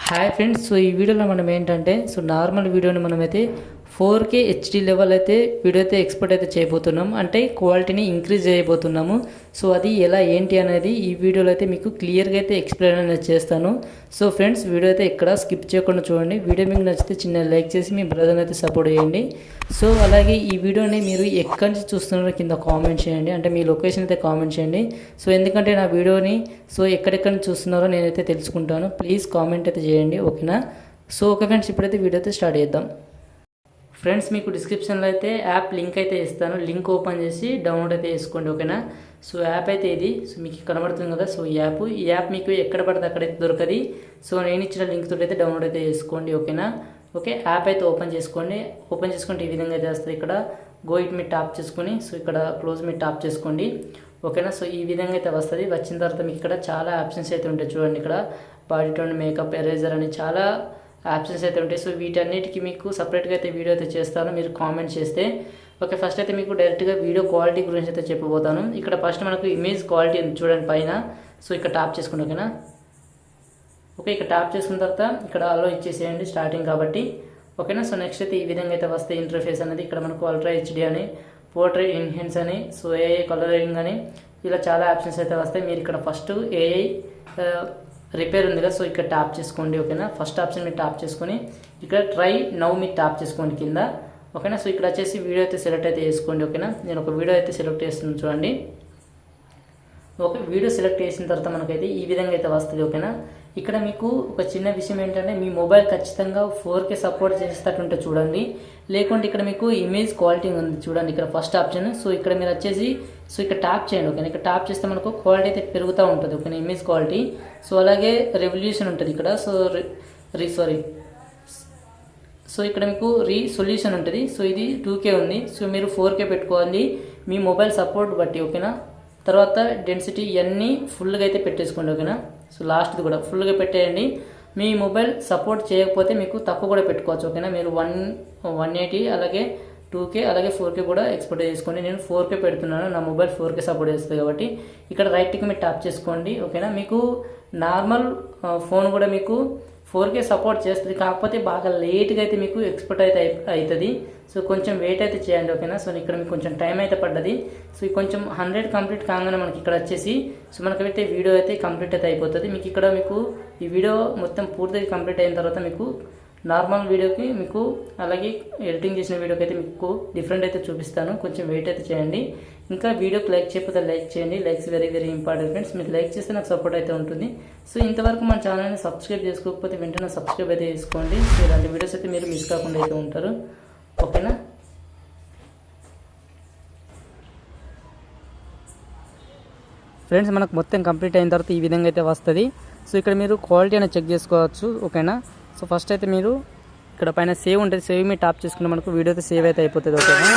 Hi friends, so ఈ వీడియోలో మనం ఏంటంటే నార్మల్ వీడియోని మనమైతే 4K HD లెవెల్ అయితే వీడియో అయితే ఎక్స్పోర్ట్ అయితే చేయబోతున్నాం. అంటే క్వాలిటీని ఇంక్రీజ్ చేయబోతున్నాము. సో అది ఎలా ఏంటి అనేది ఈ వీడియోలో అయితే మీకు క్లియర్గా అయితే ఎక్స్ప్లెయిన్ అనేది చేస్తాను. సో ఫ్రెండ్స్, వీడియో అయితే ఎక్కడ స్కిప్ చేయకుండా చూడండి. వీడియో మీకు నచ్చితే చిన్న లైక్ చేసి మీ బ్రదర్ని అయితే సపోర్ట్ చేయండి. సో అలాగే ఈ వీడియోని మీరు ఎక్కడి నుంచి చూస్తున్నారో కింద కామెంట్ చేయండి, అంటే మీ లొకేషన్ అయితే కామెంట్ చేయండి. సో ఎందుకంటే నా వీడియోని ఎక్కడెక్కడ నుంచి చూస్తున్నారో నేనైతే తెలుసుకుంటాను. ప్లీజ్ కామెంట్ అయితే చేయండి, ఓకేనా? సో ఓకే ఫ్రెండ్స్, ఇప్పుడైతే వీడియో అయితే స్టార్ట్ చేద్దాం. ఫ్రెండ్స్, మీకు డిస్క్రిప్షన్లో అయితే యాప్ లింక్ అయితే ఇస్తాను. లింక్ ఓపెన్ చేసి డౌన్లోడ్ అయితే చేసుకోండి, ఓకేనా? సో యాప్ అయితే ఇది. సో మీకు కనబడుతుంది కదా. సో ఈ యాప్ మీకు ఎక్కడ పడితే అక్కడైతే దొరకది. సో నేను ఇచ్చిన లింక్ తోటి అయితే డౌన్లోడ్ అయితే చేసుకోండి, ఓకేనా? ఓకే, యాప్ అయితే ఓపెన్ చేసుకోండి. ఓపెన్ చేసుకుంటే ఈ విధంగా అయితే వస్తుంది. ఇక్కడ గో ఇట్ మీ టాప్ చేసుకొని ఇక్కడ క్లోజ్ మీ టాప్ చేసుకోండి, ఓకేనా? సో ఈ విధంగా అయితే వస్తుంది. వచ్చిన తర్వాత మీకు ఇక్కడ చాలా ఆప్షన్స్ అయితే ఉంటాయి. చూడండి, ఇక్కడ బాడీ టోన్, మేకప్, ఎరేజర్ అని చాలా ఆప్షన్స్ అయితే ఉంటాయి. సో వీటన్నిటికీ మీకు సపరేట్గా అయితే వీడియో అయితే చేస్తాను, మీరు కామెంట్ చేస్తే. ఓకే, ఫస్ట్ అయితే మీకు డైరెక్ట్గా వీడియో క్వాలిటీ గురించి అయితే చెప్పబోతాను. ఇక్కడ ఫస్ట్ మనకు ఇమేజ్ క్వాలిటీ ఉంది చూడండి పైన. సో ఇక్కడ టాప్ చేసుకోండి, ఓకేనా? ఓకే, ఇక్కడ టాప్ చేసుకున్న తర్వాత ఇక్కడ అలో ఇచ్చేసేయండి స్టార్టింగ్ కాబట్టి, ఓకేనా? సో నెక్స్ట్ అయితే ఈ విధంగా అయితే వస్తే ఇంటర్ఫేస్ అనేది. ఇక్కడ మనకు అల్ట్రా హెచ్డి అని, పోర్ట్రేట్ ఎన్హాన్స్ అని, సో ఏఐ కలరింగ్ అని, ఇలా చాలా ఆప్షన్స్ అయితే వస్తాయి. మీరు ఇక్కడ ఫస్ట్ ఏఐ రిపేర్ ఉంది కదా, సో ఇక్కడ ట్యాప్ చేసుకోండి, ఓకేనా? ఫస్ట్ ఆప్షన్ మీరు ట్యాప్ చేసుకొని ఇక్కడ ట్రై నౌ మీరు ట్యాప్ చేసుకోండి కింద, ఓకేనా? సో ఇక్కడ వచ్చేసి వీడియో అయితే సెలెక్ట్ అయితే చేసుకోండి, ఓకేనా? నేను ఒక వీడియో అయితే సెలెక్ట్ చేస్తున్నాను చూడండి. ఓకే, వీడియో సెలెక్ట్ చేసిన తర్వాత మనకైతే ఈ విధంగా అయితే వస్తుంది, ఓకేనా? ఇక్కడ మీకు ఒక చిన్న విషయం ఏంటంటే మీ మొబైల్ ఖచ్చితంగా 4K సపోర్ట్ చేసేటట్టుంటే చూడండి. లేకుంటే ఇక్కడ మీకు ఇమేజ్ క్వాలిటీ ఉంది చూడండి, ఇక్కడ ఫస్ట్ ఆప్షన్. సో ఇక్కడ మీరు వచ్చేసి ఇక్కడ ట్యాప్ చేయండి, ఓకేనా? ఇక్కడ ట్యాప్ చేస్తే మనకు క్వాలిటీ అయితే పెరుగుతూ ఉంటుంది, ఓకేనా? Image quality. సో అలాగే రెవల్యూషన్ ఉంటుంది ఇక్కడ. సో ఇక్కడ మీకు సొల్యూషన్ ఉంటుంది. సో ఇది 2K ఉంది. సో మీరు 4K పెట్టుకోవాలి మీ మొబైల్ సపోర్ట్ బట్టి, ఓకేనా? తర్వాత డెన్సిటీ ఇవన్నీ ఫుల్గా అయితే పెట్టేసుకోండి, ఓకేనా? సో లాస్ట్ది కూడా ఫుల్గా పెట్టేయండి. మీ మొబైల్ సపోర్ట్ చేయకపోతే మీకు తక్కువ కూడా పెట్టుకోవచ్చు, ఓకేనా? మీరు 180 అలాగే 2K అలాగే 4K కూడా ఎక్స్పోర్ట్ చేసుకోండి. నేను 4K పెడుతున్నాను, నా మొబైల్ 4K సపోర్ట్ చేస్తుంది కాబట్టి. ఇక్కడ రైట్కి మీరు ట్యాప్ చేసుకోండి, ఓకేనా? మీకు నార్మల్ ఫోన్ కూడా మీకు 4K సపోర్ట్ చేస్తుంది, కాకపోతే బాగా లేట్గా అయితే మీకు ఎక్స్పోర్ట్ అయితే అవుతుంది. సో కొంచెం వెయిట్ అయితే చేయండి, ఓకేనా? సో ఇక్కడ మీకు కొంచెం టైం అయితే పడ్డది. సో కొంచెం 100 కంప్లీట్ కాగానే మనకి ఇక్కడ వచ్చేసి మనకైతే వీడియో అయితే కంప్లీట్ అయితే అయిపోతుంది. మీకు ఇక్కడ మీకు ఈ వీడియో మొత్తం పూర్తిగా కంప్లీట్ అయిన తర్వాత మీకు నార్మల్ వీడియోకి మీకు అలాగే ఎడిటింగ్ చేసిన వీడియోకి అయితే మీకు డిఫరెంట్ అయితే చూపిస్తాను. కొంచెం వెయిట్ అయితే చేయండి. ఇంకా వీడియోకి లైక్ చేయకపోతే లైక్ చేయండి. Likes very very important friends. మీరు లైక్ చేస్తే నాకు సపోర్ట్ అయితే ఉంటుంది. సో ఇంతవరకు మన ఛానల్ని సబ్స్క్రైబ్ చేసుకోకపోతే వెంటనే సబ్స్క్రైబ్ అయితే చేసుకోండి. సో ఇలాంటి వీడియోస్ అయితే మీరు మిస్ కాకుండా అయితే ఉంటారు, ఓకేనా? ఫ్రెండ్స్, మనకు మొత్తం కంప్లీట్ అయిన తర్వాత ఈ విధంగా అయితే వస్తుంది. సో ఇక్కడ మీరు క్వాలిటీ అనేది చెక్ చేసుకోవచ్చు, ఓకేనా? సో ఫస్ట్ అయితే మీరు ఇక్కడ పైన సేవ్ ఉంటుంది. సేవ్ మీ టాప్ చేసుకుంటే మనకు వీడియో అయితే సేవ్ అయితే అయిపోతుంది, ఓకేనా?